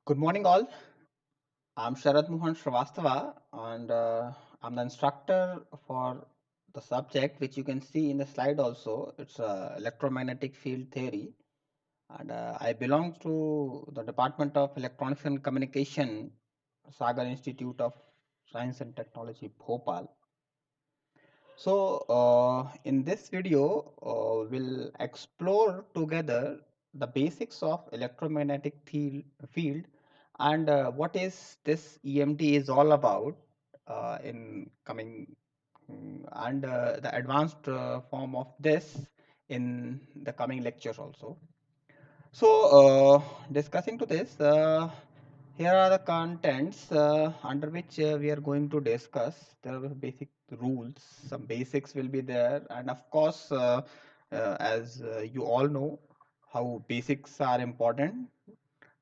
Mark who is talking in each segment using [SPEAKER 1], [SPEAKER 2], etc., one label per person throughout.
[SPEAKER 1] Good morning, all. I'm Sharad Mohan Srivastava, and I'm the instructor for the subject, which you can see in the slide also. It's electromagnetic field theory, and I belong to the Department of Electronics and Communication, Sagar Institute of Science and Technology, Bhopal. So, in this video, we'll explore together the basics of electromagnetic field and what is this EMT is all about in coming and the advanced form of this in the coming lectures also. So, discussing to this, here are the contents under which we are going to discuss. There are basic rules, some basics will be there, and of course, as you all know, how basics are important.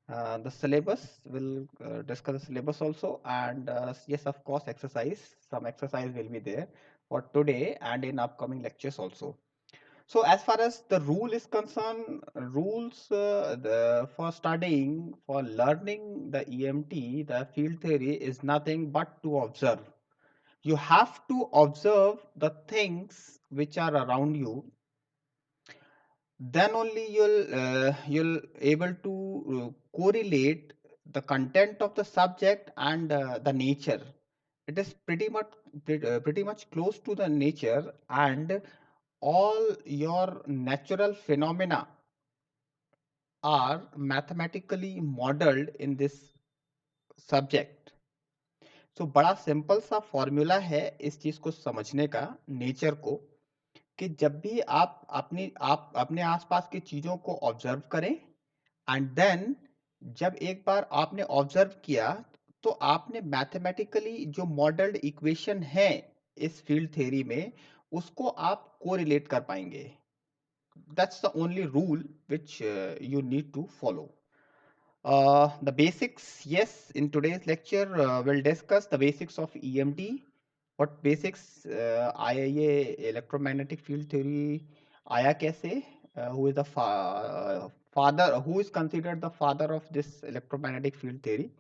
[SPEAKER 1] The syllabus will discuss the syllabus also, and yes, of course, exercise. Some exercise will be there for today and in upcoming lectures also. So as far as the rule is concerned, rules for studying, for learning the EMT, the field theory is nothing but to observe. You have to observe the things which are around you. Then only you'll able to correlate the content of the subject and the nature. It is pretty much close to the nature, and all your natural phenomena are mathematically modeled in this subject. So बड़ा simple सा formula है इस चीज को समझने का, nature को, कि जब भी आप अपने आसपास की चीजों को ऑब्जर्व करें, एंड देन जब एक बार आपने ऑब्जर्व किया, तो आपने मैथमेटिकली जो मॉडल्ड इक्वेशन है इस फील्ड थ्योरी में, उसको आप कोरिलेट कर पाएंगे. That's the only rule which you need to follow. The basics, yes, in today's lecture, we'll discuss the basics of EMT. What basics IIA electromagnetic field theory आया कैसे, who is the father, who is considered the father of this electromagnetic field theory.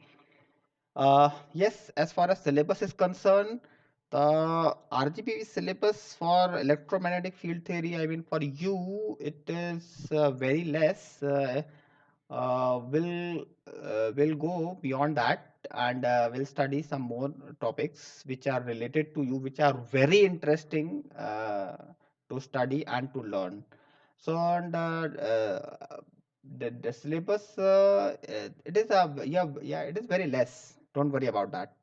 [SPEAKER 1] Yes, as far as syllabus is concerned, the RGB syllabus for electromagnetic field theory, I mean, for you, it is very less. Will go beyond that, and we'll study some more topics which are related to you, which are very interesting to study and to learn. So, and the syllabus, it is it is very less. Don't worry about that.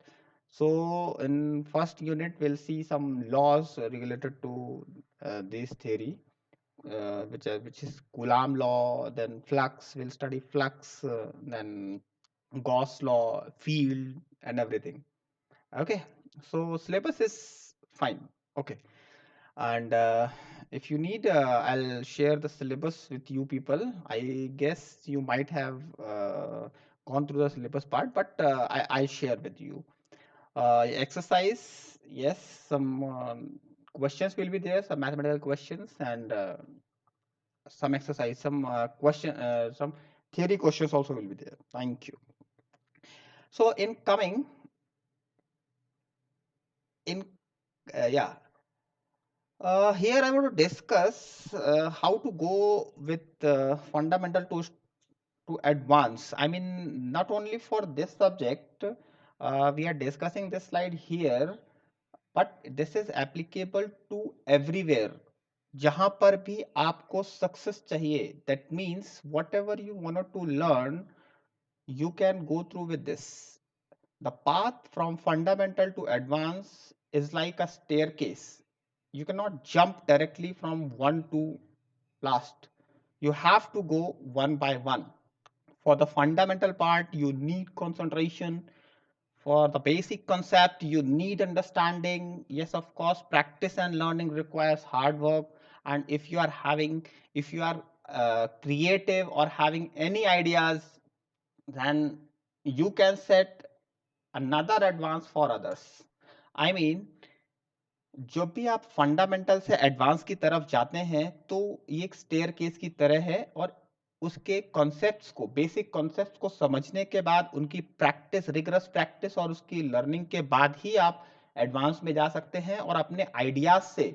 [SPEAKER 1] So in first unit, we'll see some laws related to this theory, which is Coulomb law. Then flux, we'll study flux. Then Gauss law, field, and everything. Okay. So syllabus is fine. Okay. And if you need, I'll share the syllabus with you people. I guess you might have gone through the syllabus part, but I share with you. Exercise, yes, some questions will be there, some mathematical questions, and some exercise, some theory questions also will be there. Thank you. So in coming, in yeah, here I want to discuss how to go with fundamental to advance. I mean, not only for this subject, we are discussing this slide here, but this is applicable to everywhere. जहां पर भी आपको success चाहिए, that means whatever you wanted to learn, you can go through with this. The path from fundamental to advanced is like a staircase. You cannot jump directly from one to last. You have to go one by one. For the fundamental part, you need concentration. For the basic concept, you need understanding. Yes, of course, practice and learning requires hard work. And if you are creative or having any ideas, then you can set another advance for others. I mean, जब भी आप fundamental से advance की तरफ जाते हैं, तो ये एक स्टेयर केस की तरह है, और उसके कॉन्सेप्ट्स को, बेसिक कॉन्सेप्ट्स को समझने के बाद, उनकी प्रैक्टिस, रिगरस प्रैक्टिस और उसकी लर्निंग के बाद ही आप एडवांस में जा सकते हैं और अपने आइडियाज से,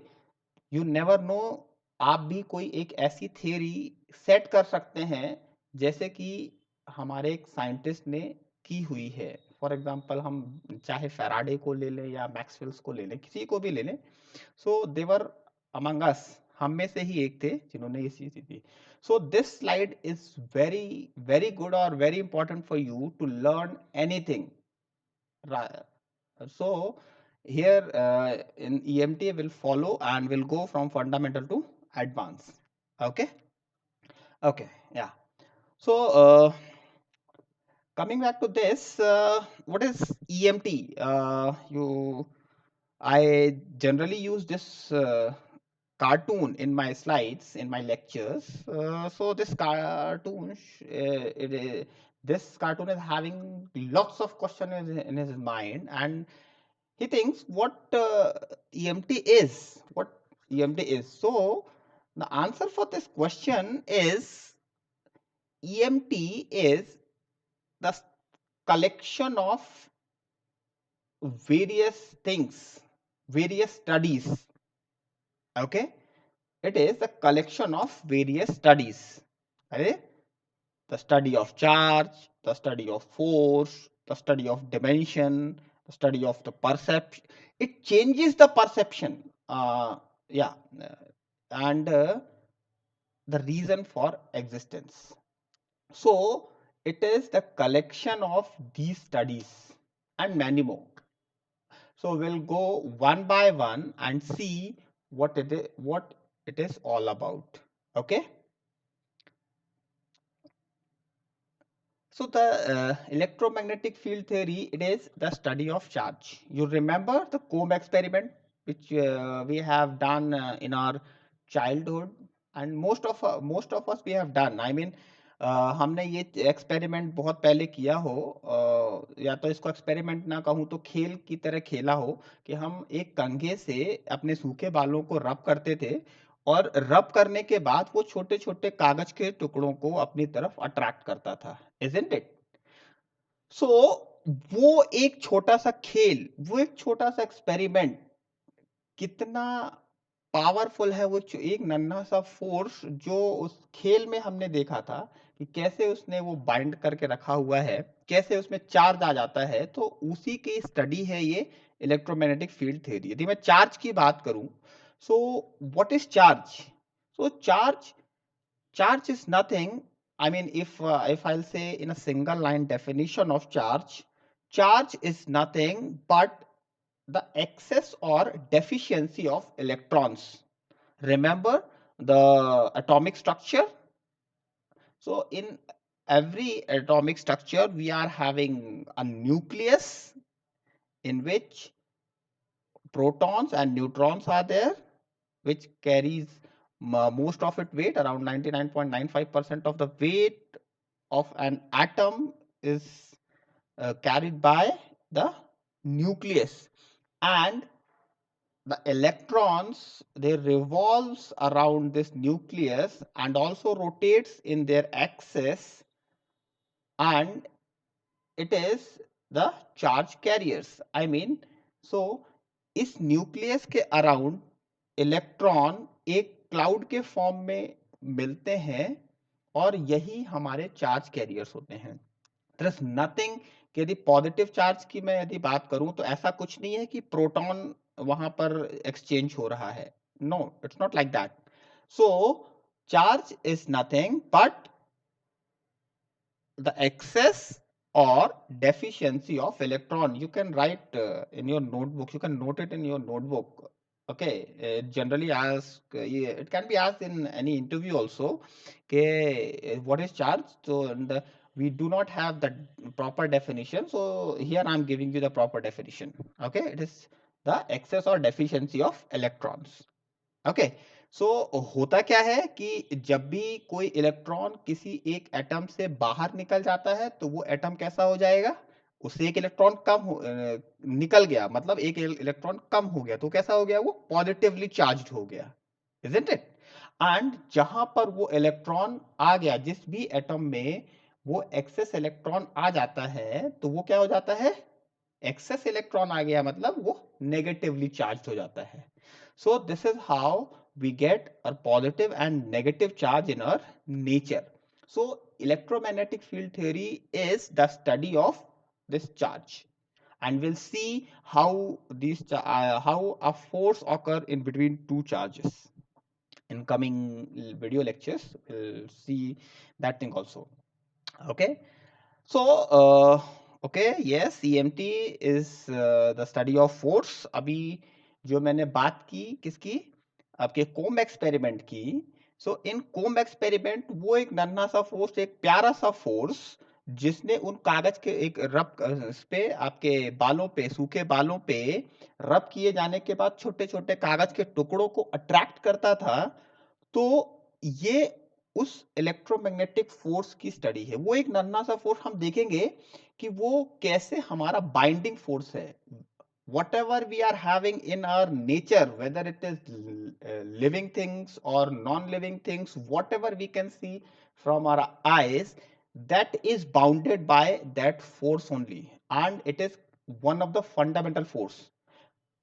[SPEAKER 1] यू नेवर नो, आप भी कोई एक ऐसी थियरी सेट कर सकते हैं जैसे कि हमारे एक साइंटिस्ट ने की हुई है। फॉर एग्जांपल हम चाहे फैराडे को ले लें या मैक्सवेल्स को ले लें, किसी को भी ले लें, सो देवर अमंग अस, हम में से ही एक थे जिन्होंने ये चीज की। So this slide is very very good और very important for you to learn anything. So here in EMT will follow and will go from fundamental to advanced. Okay. Okay. Yeah. So coming back to this, what is EMT? I generally use this cartoon in my slides in my lectures. So this cartoon, this cartoon is having lots of questions in his mind, and he thinks what EMT is. What EMT is. So the answer for this question is EMT is the collection of various things, various studies. Okay, it is the collection of various studies. Okay? The study of charge, the study of force, the study of dimension, the study of the perception. It changes the perception. Yeah, and the reason for existence. So it is the collection of these studies and many more. So we'll go one by one and see what it is all about. Okay. So the electromagnetic field theory, it is the study of charge. You remember the Combe experiment, which we have done in our childhood, and most of us we have done. I mean, हमने ये experiment बहुत पहले किया हो, या तो इसको experiment ना कहूँ तो खेल की तरह खेला हो, कि हम एक कंघे से अपने सूखे बालों को रब करते थे और रब करने के बाद वो छोटे छोटे कागज के टुकड़ों को अपनी तरफ अट्रैक्ट करता था, isn't it? सो वो एक छोटा सा खेल, वो एक छोटा सा एक्सपेरिमेंट कितना पावरफुल है, वो एक नन्हा सा फोर्स जो उस खेल में हमने देखा था कि कैसे उसने वो बाइंड करके रखा हुआ है, कैसे उसमें चार्ज आ जाता है, तो उसी की स्टडी है ये इलेक्ट्रोमैग्नेटिक फील्ड थ्योरी। यदि मैं चार्ज की बात करूं, so what is charge? So charge is nothing. I mean, if I'll say in a single line definition of charge is nothing but the excess or deficiency of electrons. Remember the atomic structure? So in every atomic structure we are having a nucleus in which protons and neutrons are there, which carries most of its weight, around 99.95% of the weight of an atom is carried by the nucleus, and the electrons, they revolves around this nucleus and also rotates in their axis, and it is the charge carriers. I mean, so इस nucleus के around electron एक cloud के form में मिलते हैं और यही हमारे चार्ज कैरियर्स होते हैं। देयर इज नथिंग कि यदि पॉजिटिव चार्ज की मैं यदि बात करूं तो ऐसा कुछ नहीं है कि प्रोटॉन वहां पर एक्सचेंज हो रहा है। No, it's not like that. So charge is nothing but the excess or deficiency of electron. You can write in your notebook, you can note it in your notebook. Okay, generally ask, it can be asked in any interview also, okay, what is charge? So we do not have the proper definition, so here I am giving you the proper definition. Okay, it is the excess or deficiency of electrons. Okay, so होता क्या है कि जब भी कोई electron किसी एक atom से बाहर निकल जाता है तो वो एटम कैसा हो जाएगा? उससे एक इलेक्ट्रॉन निकल गया, मतलब एक इलेक्ट्रॉन कम हो गया, तो कैसा हो गया? वो पॉजिटिवली चार्ज्ड हो गया, इजंट इट? एंड जहां पर वो इलेक्ट्रॉन आ गया, जिस भी एटम में वो एक्सेस इलेक्ट्रॉन आ जाता है, तो वो क्या हो जाता है, एक्सेस इलेक्ट्रॉन आ गया मतलब वो नेगेटिवली चार्ज हो जाता है. So this is how we get a positive and negative charge in our nature. So electromagnetic field theory is the study of this charge, and we'll see how how a force occur in between two charges. In coming video lectures we'll see that thing also. Okay. So okay, yes, EMT is the study of force. अभी जो मैंने बात की किसकी, आपके कोम experiment की. सो इन कोम experiment वो एक नन्हा सा फोर्स, एक प्यारा सा फोर्स, जिसने उन कागज के एक रब इस पे आपके बालों पे, सूखे बालों पे रब किए जाने के बाद छोटे छोटे कागज के टुकड़ों को अट्रैक्ट करता था. तो ये उस इलेक्ट्रोमैग्नेटिक फोर्स की स्टडी है. वो एक नन्हा सा फोर्स, हम देखेंगे कि वो कैसे हमारा बाइंडिंग फोर्स है. whatever we are having in our nature, whether it is living things or non-living things, whatever we can see from our eyes, that is bounded by that force only, and it is one of the fundamental force.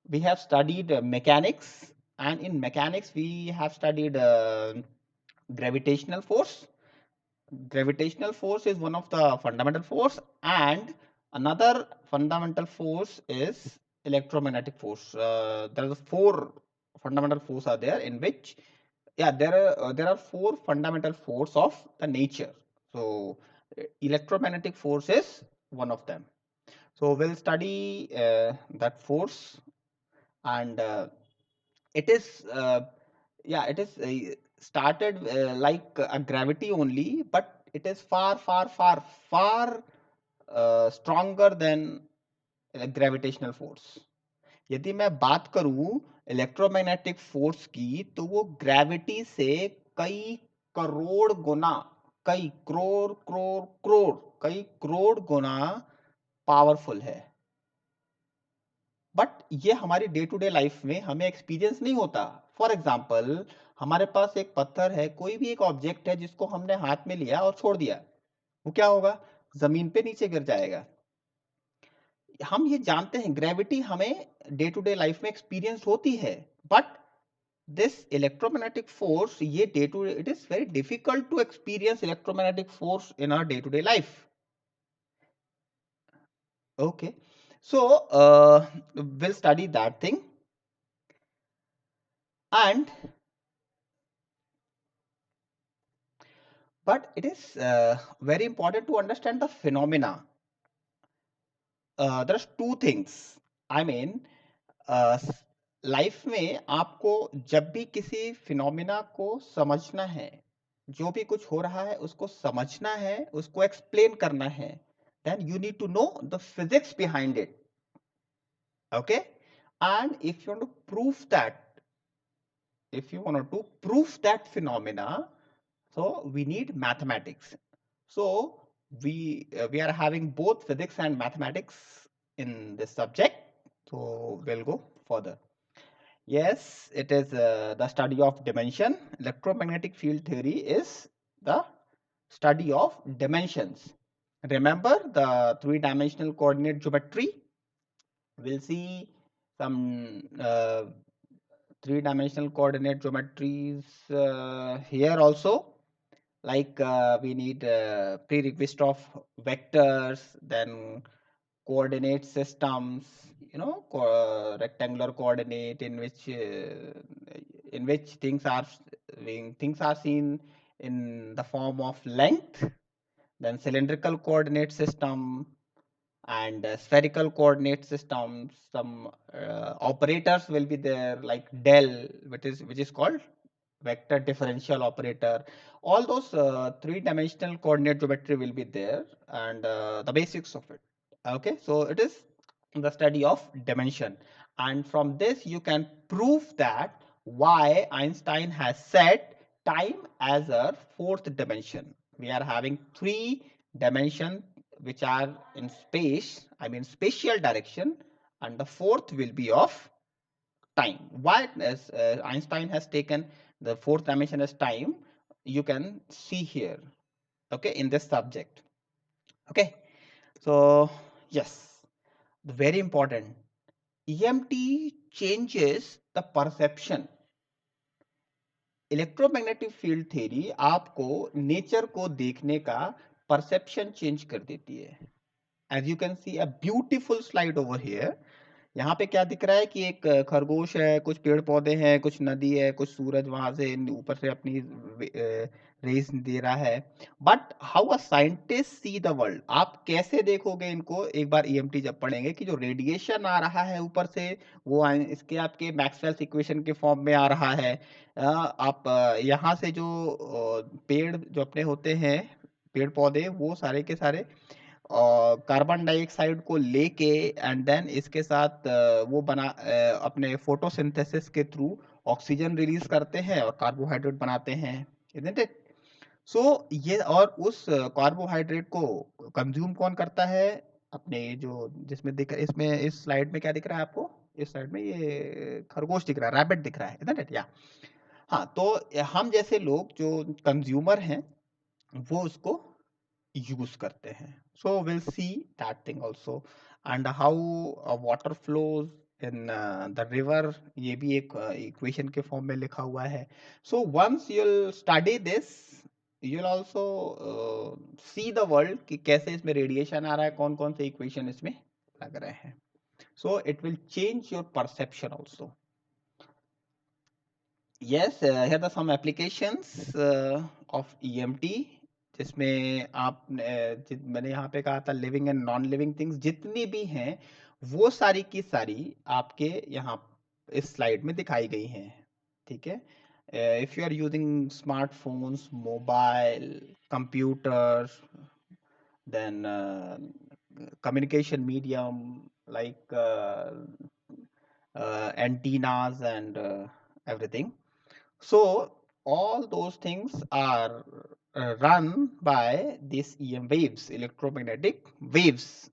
[SPEAKER 1] We have studied mechanics, and in mechanics we have studied gravitational force. Gravitational force is one of the fundamental force, and another fundamental force is electromagnetic force. There are four fundamental force are there, in which, yeah, there are four fundamental force of the nature. So electromagnetic force is one of them. So we'll study that force, and it is yeah, it is started like a gravity only, but it is far far far far stronger than gravitational force. यदि मैं बात करूं electromagnetic force की, तो वो gravity से कई करोड़ गुना, कई करोड़ करोड़ करोड़, कई करोड़ गुना पावरफुल है. बट ये हमारी डे टू डे लाइफ में हमें एक्सपीरियंस नहीं होता. फॉर एग्जाम्पल, हमारे पास एक पत्थर है, कोई भी एक ऑब्जेक्ट है जिसको हमने हाथ में लिया और छोड़ दिया, वो क्या होगा, जमीन पे नीचे गिर जाएगा. हम ये जानते हैं ग्रेविटी हमें डे टू डे लाइफ में एक्सपीरियंस होती है, बट दिस इलेक्ट्रोमैग्नेटिक फोर्स, ये day to day, it is very difficult to experience electromagnetic force in our day to day life. Okay, so we'll study that thing. And but it is very important to understand the phenomena. There's two things. I mean, life में आपको जब भी किसी phenomena को समझना है, जो भी कुछ हो रहा है उसको समझना है, उसको एक्सप्लेन करना है, then you need to know the physics behind it. Okay, and if you want to prove that phenomena, so we need mathematics. So we are having both physics and mathematics in this subject. So we'll go further. Yes, it is the study of dimension. Electromagnetic field theory is the study of dimensions. Remember the three-dimensional coordinate geometry? We'll see some three-dimensional coordinate geometries here also. Like we need prerequisite of vectors, then coordinate systems, rectangular coordinate in which things are seen in the form of length, then cylindrical coordinate system, and spherical coordinate systems. Some operators will be there, like del, which is called vector differential operator. All those three-dimensional coordinate geometry will be there, and the basics of it. Okay, so it is the study of dimension, and from this you can prove that why Einstein has said time as a fourth dimension. We are having three dimensions which are in space, I mean spatial direction, and the fourth will be of time. Why Einstein has taken The fourth dimension is time. You can see here, okay, in this subject. Okay, so yes, very important. EMT changes the perception. Electromagnetic field theory आपको nature को देखने का perception change कर देती है. As you can see a beautiful slide over here. यहाँ पे क्या दिख रहा है कि एक खरगोश है, कुछ पेड़ पौधे हैं, कुछ नदी है, कुछ सूरज वहां से ऊपर से अपनी रेस दे रहा है. But how a scientist C the world, आप कैसे देखोगे इनको एक बार ईएमटी जब पढ़ेंगे कि जो रेडिएशन आ रहा है ऊपर से वो इसके आपके मैक्सवेल्स इक्वेशन के फॉर्म में आ रहा है. आप यहाँ से जो पेड़ जो अपने होते हैं, पेड़ पौधे, वो सारे के सारे कार्बन डाइऑक्साइड को लेके एंड देन इसके साथ वो अपने फोटोसिंथेसिस के थ्रू ऑक्सीजन रिलीज करते हैं और कार्बोहाइड्रेट बनाते हैं, isn't it? सो ये और उस कार्बोहाइड्रेट को कंज्यूम कौन करता है? अपने जो जिसमें दिख इसमें इस स्लाइड में क्या दिख रहा है आपको? इस स्लाइड में ये खरगोश दिख रहा है, रैबिट दिख रहा है, isn't it? या हाँ, तो हम जैसे लोग जो कंज्यूमर हैं वो उसको यूज करते हैं. So will see that thing also. And how water flows in the river, ये भी एक इक्वेशन के फॉर्म में लिखा हुआ है. So once you will study this, you will also see the world कि कैसे इसमें रेडिएशन आ रहा है, कौन कौन से इक्वेशन इसमें लग रहे हैं. So it will change your perception also. Yes, here are some applications of EMT, जिसमें आप मैंने यहाँ पे कहा था living and non living things जितनी भी हैं वो सारी की सारी आपके यहाँ इस स्लाइड में दिखाई गई हैं. ठीक है. If you are using smartphones, mobile, computer, then communication medium like antennas and everything. So all those things are run by these EM waves, electromagnetic waves,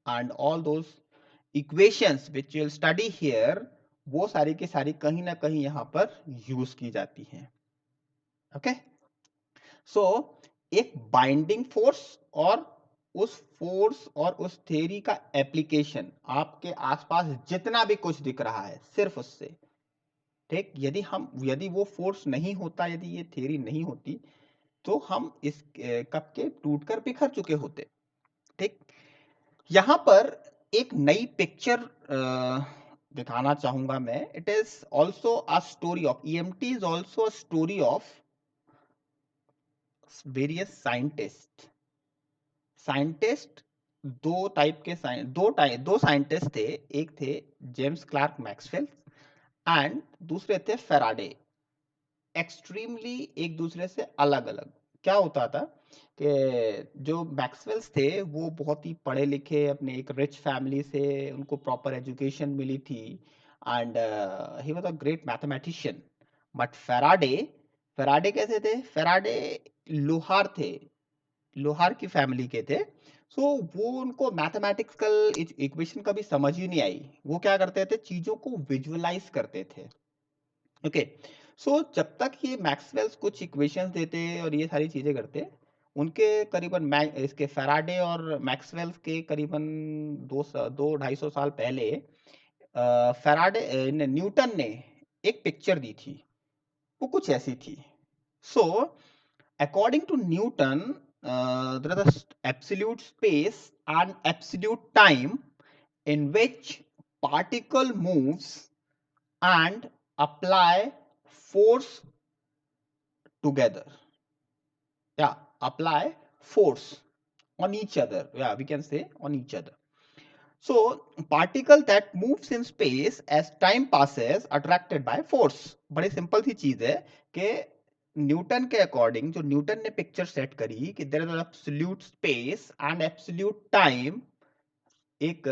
[SPEAKER 1] and all those equations which you'll study here, वो सारी की सारी कहीं ना कहीं यहाँ पर use की जाती हैं. ओके. सो एक बाइंडिंग फोर्स और उस फोर्स और उस थ्योरी का एप्लीकेशन आपके आसपास जितना भी कुछ दिख रहा है सिर्फ उससे. ठीक. यदि वो फोर्स नहीं होता, यदि ये थ्योरी नहीं होती, तो हम इस कप के टूटकर बिखर चुके होते. ठीक. यहां पर एक नई पिक्चर दिखाना चाहूंगा मैं. It is also a story of EMT, is also a story of various scientist. दो साइंटिस्ट थे. एक थे जेम्स क्लार्क मैक्सवेल एंड दूसरे थे फेराडे. एक्सट्रीमली एक दूसरे से अलग अलग. क्या होता था कि जो मैक्सवेल्स थे वो बहुत ही पढ़े लिखे, अपने एक रिच फैमिली से उनको प्रॉपर एजुकेशन मिली थी and he was a great mathematician. But Faraday Faraday कैसे थे? फेराडे लोहार थे, लोहार की फैमिली के थे. सो वो उनको मैथमेटिकल इक्वेशन कभी समझ ही नहीं आई. वो क्या करते थे? चीजों को विजुअलाइज करते थे. ओके. सो जब तक ये मैक्सवेल्स कुछ इक्वेशंस देते और ये सारी चीजें करते, उनके करीबन इसके फैराडे और मैक्सवेल्स के करीबन 200-250 साल पहले फैराडे न्यूटन ने एक पिक्चर दी थी. वो कुछ ऐसी थी. सो according to Newton, there is absolute space and absolute time in which particle moves and apply force together. Yeah, apply force on each other. Yeah, we can say on each other. So particle that moves in space as time passes attracted by force. बड़ी simple सी चीज है कि Newton के according, जो Newton ने picture set करी कि there is absolute space and absolute time. एक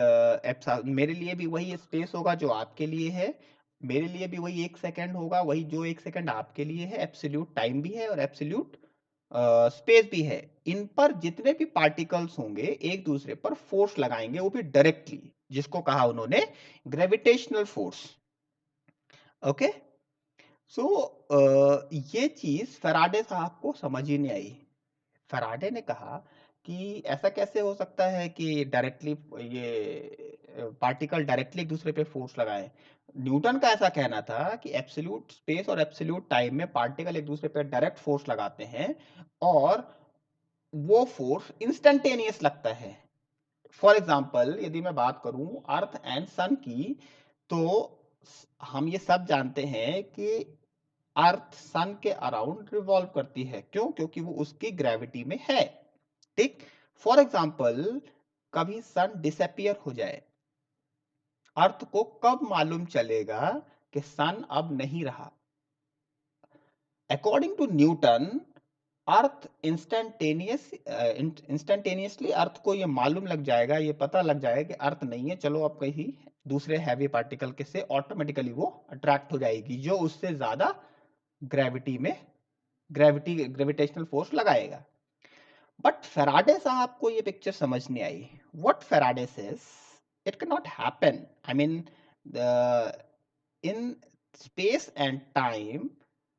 [SPEAKER 1] मेरे लिए भी वही स्पेस होगा जो आपके लिए है, मेरे लिए भी वही 1 सेकंड होगा वही जो 1 सेकंड आपके लिए है. एब्सोल्यूट टाइम भी है और एब्सोल्यूट स्पेस भी है. इन पर जितने भी पार्टिकल्स होंगे एक दूसरे पर फोर्स लगाएंगे, वो भी डायरेक्टली, जिसको कहा उन्होंने ग्रेविटेशनल फोर्स. ओके. ये चीज फैराडे साहब को समझ ही नहीं आई। फैराडे ने कहा कि ऐसा कैसे हो सकता है कि डायरेक्टली ये पार्टिकल डायरेक्टली एक दूसरे पे फोर्स लगाए। न्यूटन का ऐसा कहना था कि एब्सोल्यूट स्पेस और एब्सोल्यूट टाइम में पार्टिकल एक दूसरे पे डायरेक्ट फोर्स लगाते हैं और वो फोर्स इंस्टेंटेनियस लगता है। फॉर एग्जाम्पल यदि मैं बात करूं अर्थ एंड सन की, तो हम ये सब जानते हैं कि अर्थ सन के अराउंड रिवॉल्व करती है। क्यों? क्योंकि वो उसकी ग्रेविटी में है। ठीक। फॉर एग्जाम्पल कभी सन डिसअपियर हो जाए, अर्थ को कब मालूम चलेगा कि सन अब नहीं रहा? According to Newton, earth instantaneously earth को ये मालूम लग जाएगा, ये पता लग जाएगा कि अर्थ नहीं है, चलो अब कहीं दूसरे हैवी पार्टिकल के से ऑटोमेटिकली वो अट्रैक्ट हो जाएगी जो उससे ज्यादा ग्रेविटी में ग्रेविटेशनल फोर्स लगाएगा। बट फैराडे साहब को ये पिक्चर समझ नहीं आई। What Faraday says, it can not happen. I mean in space and time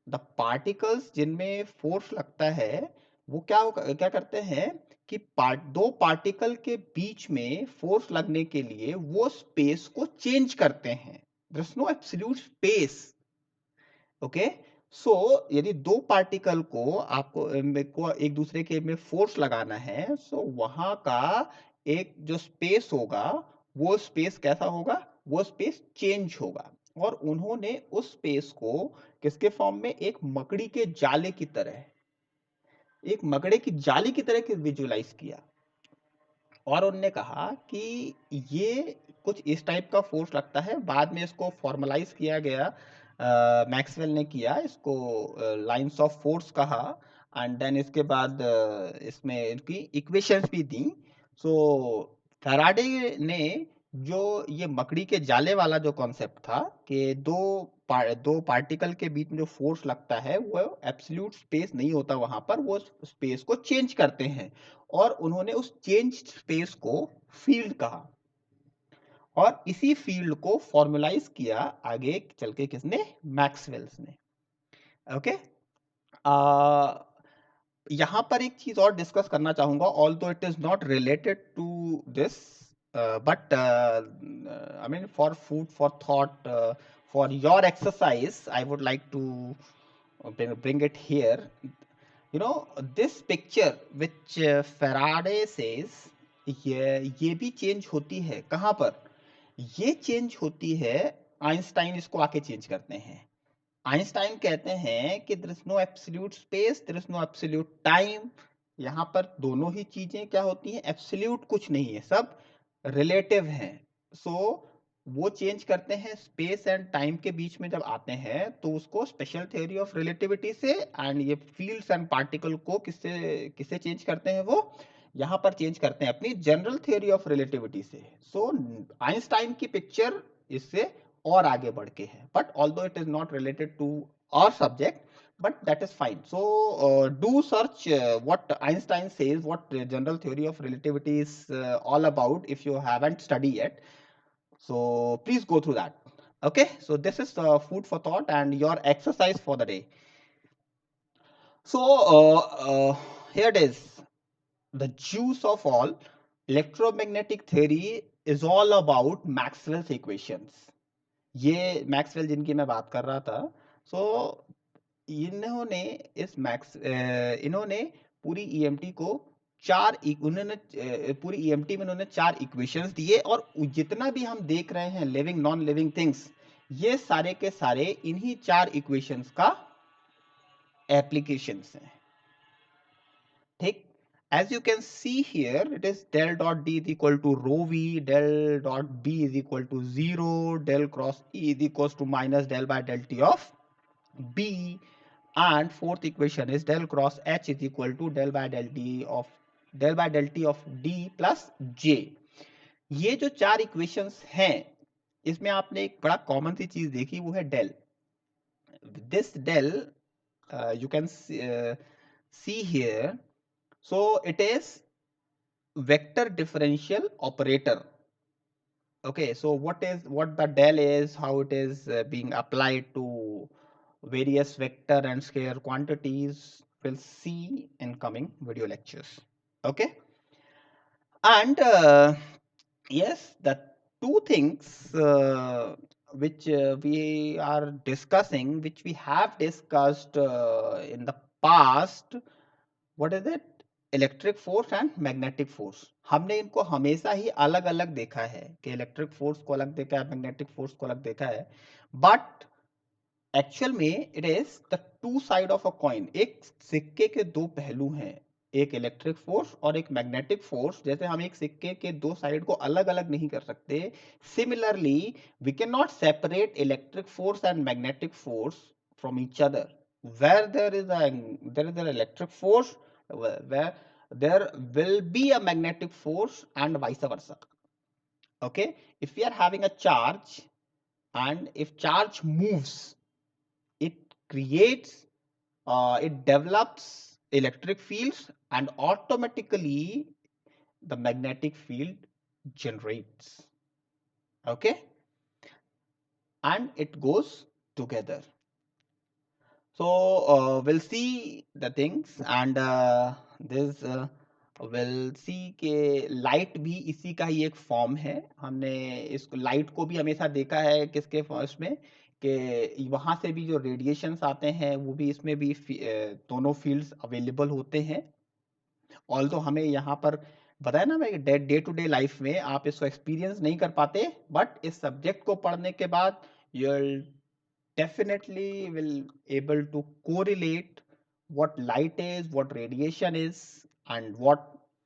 [SPEAKER 1] the particles जिनमें फोर्स लगता है वो क्या करते हैं कि दो पार्टिकल के बीच में फोर्स लगने के लिए वो स्पेस को चेंज करते हैं। There is no absolute space. Okay. So यदि दो पार्टिकल को आपको को एक दूसरे के में फोर्स लगाना है, सो वहां का एक जो स्पेस होगा वो स्पेस कैसा होगा? वो स्पेस चेंज होगा। और उन्होंने उस स्पेस को किसके फॉर्म में? एक मकड़ी के जाले की तरह, एक मकड़े की जाली की तरह विजुलाइज किया। और उनने कहा कि ये कुछ इस टाइप का फोर्स लगता है। बाद में इसको फॉर्मलाइज किया गया, मैक्सवेल ने किया इसको, लाइंस ऑफ फोर्स कहा। एंड देन इसके बाद इसमें इनकी इक्वेशंस भी दी। सो फैराडे ने जो ये मकड़ी के जाले वाला जो कॉन्सेप्ट था कि दो पार्टिकल के बीच में जो फोर्स लगता है वो एब्सोल्यूट स्पेस नहीं होता, वहां पर वो स्पेस को चेंज करते हैं। और उन्होंने उस चेंज स्पेस को फील्ड कहा। और इसी फील्ड को फॉर्मुलाइज किया आगे चल के किसने? मैक्सवेल्स ने। ओके। यहां पर एक चीज और डिस्कस करना चाहूंगा, although it is not related to this, but I mean for food for thought, for your exercise I would like to bring it here. You know, this picture which Faraday says, ये भी change होती है कहां पर? ये change होती है, Einstein इसको आके चेंज करते हैं। आइंस्टाइन कहते हैं कि there is no absolute space, there is no absolute time. यहां पर दोनों ही चीजें क्या होती हैं? एब्सोल्यूट कुछ नहीं है, सब रिलेटिव हैं। सो वो चेंज करते हैं स्पेस एंड टाइम के बीच में जब आते हैं तो उसको स्पेशल थ्योरी ऑफ रिलेटिविटी से, एंड ये फील्ड्स एंड पार्टिकल को किससे किससे चेंज करते हैं? वो यहां पर चेंज करते हैं अपनी जनरल थ्योरी ऑफ रिलेटिविटी से। सो आइंस्टाइन की पिक्चर इससे और आगे बढ़ के है, but although it is not related to our subject, but that is fine. So do search what Einstein says, what general theory of relativity is all about if you haven't studied yet. So please go through that. Okay, so this is food for thought and your exercise for the day. So here it is, the juice of all electromagnetic theory is all about Maxwell's equations. ये Maxwell जिनकी मैं बात कर रहा था। सो इन्होंने इन्होंने पूरी ईएमटी को पूरी ईएमटी में उन्होंने 4 इक्वेशंस दिए। और जितना भी हम देख रहे हैं लिविंग नॉन लिविंग थिंग्स, ये सारे के सारे इन्हीं 4 इक्वेशंस का एप्लीकेशंस हैं। ठीक। as you can see here, it is del dot D is equal to rho V, del dot B is equal to 0, del cross E is equals to minus del by del T of B, and fourth equation is del cross H is equal to del by del T of D plus J. ये जो 4 equations हैं, इसमें आपने एक बड़ा common सी चीज देखी, वो है Dell. This Dell you can see here. So it is vector differential operator. Okay, so what the del is, how it is being applied to various vector and scalar quantities. We'll see in coming video lectures. Okay. And yes, the two things which we are discussing, which we have discussed in the past, what is it? Electric force and magnetic force. हमने इनको हमेशा ही अलग अलग देखा है कि electric force को अलग देखा है, मैग्नेटिक फोर्स को अलग देखा है, बट एक्चुअल में it is the two side of a coin. एक सिक्के के दो पहलू हैं, एक इलेक्ट्रिक फोर्स और एक मैग्नेटिक फोर्स। जैसे हम एक सिक्के के दो साइड को अलग अलग नहीं कर सकते, similarly we can not separate electric force and magnetic force from each other. where there is an electric force, where there will be a magnetic force and vice versa. Okay, if we are having a charge and if charge moves, it creates it develops electric fields and automatically the magnetic field generates. Okay, and it goes together. So we'll see the things and this we'll see कि light भी इसी का ही एक form है। हमने इसको light को भी हमेशा देखा है किसके उसमें कि वहां से भी जो रेडिएशंस आते हैं वो भी इसमें भी दोनों फील्ड्स अवेलेबल होते हैं। ऑल्दो हमें यहाँ पर बताया ना मैं, डे टू डे लाइफ में आप इसको एक्सपीरियंस नहीं कर पाते, बट इस सब्जेक्ट को पढ़ने के बाद you definitely will able to correlate what light is, what radiation is, and what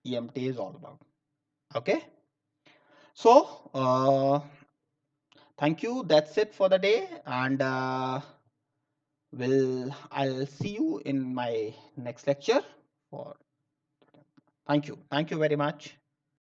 [SPEAKER 1] EMT is all about. Okay, so thank you, that's it for the day, and I'll see you in my next lecture. For thank you very much.